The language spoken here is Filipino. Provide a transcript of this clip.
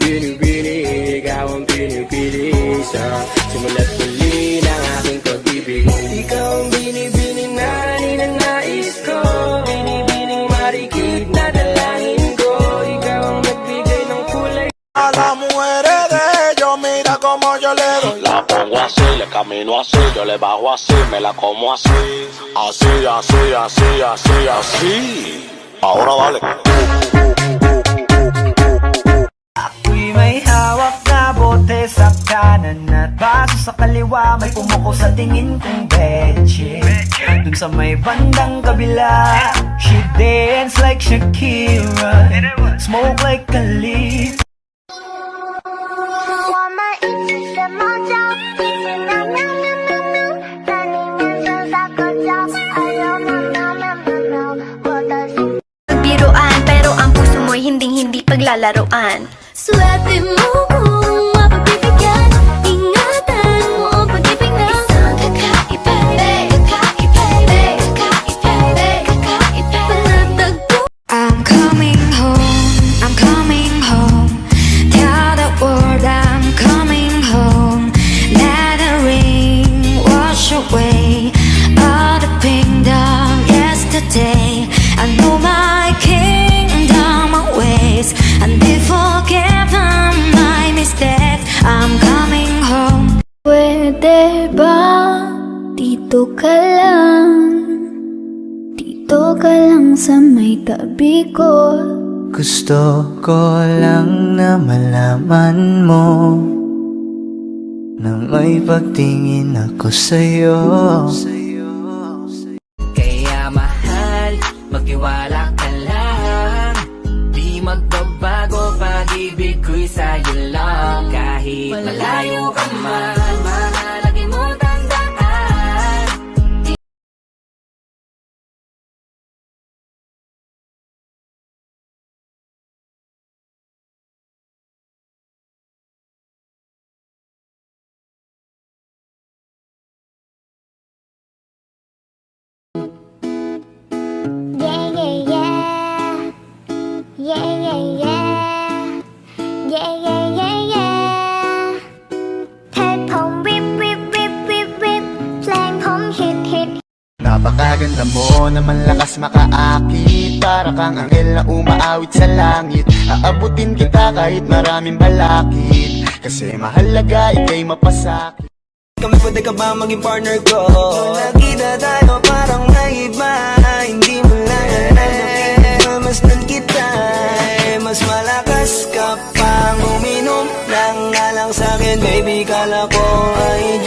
binibini, ikaw ang pinipili sa simula't huli ng aking pag-ibig. Ikaw ang binibini na ninanais ko, binibining marikit na dalangin ko. Ikaw ang nagbigay ng kulay. A la mujer de ellos, mira como yo le doy. La pongo así, le camino así, yo le bajo así, me la como así. Así, así, así, así, así. Ahora dale. Ako'y may hawak na bote sa kanan at baso sa kaliwa, may pumuko sa tingin kong betche. Dun sa may bandang kabila, she dance like Shakira, smoke like a leaf. 我们一起学猫叫，一起喵喵喵喵喵，在你面前撒个娇，哎呦喵喵喵喵喵，我的心。 Biruan, pero ang puso mo'y hinding-hindi paglalaroan. Swerte mo kung mapagbibigyan, ingatan mo ang pag-ibig na isang kakaiba, kakaiba, kakaiba, panatagpo. I'm coming home, tell the world I'm coming home. Let the rain wash away all the pain done yesterday. I know my kingdom awaits, and if forgiven my mistakes, I'm coming home. Pwede ba dito ka lang? Dito ka lang sa may tabi ko. Gusto ko lang na malaman mo na may pagtingin ako sa'yo. Kaya mahal, magtiwala ka lang. Di magbabago pag-ibig ko'y sa'yo lang. Kahit malayo ka man, mahalagi mo tandaan. Yeah yeah yeah, yeah yeah yeah, yeah yeah yeah yeah. เทปผมวิบวิบวิบวิบวิบเพลงผมฮิตฮิต Napakaganda mo na malakas makaakit, para kang anghel na umaawit sa langit. Aabutin kita kahit maraming balakid, kasi mahalaga ika'y mapasakit. Kami pwede ka ba maging partner ko? Kung nakita tayo parang naiba, hindi mo lang mamasdan kita. Mas malakas ka pang uminom, lang nga lang sa'kin baby, kala ko ay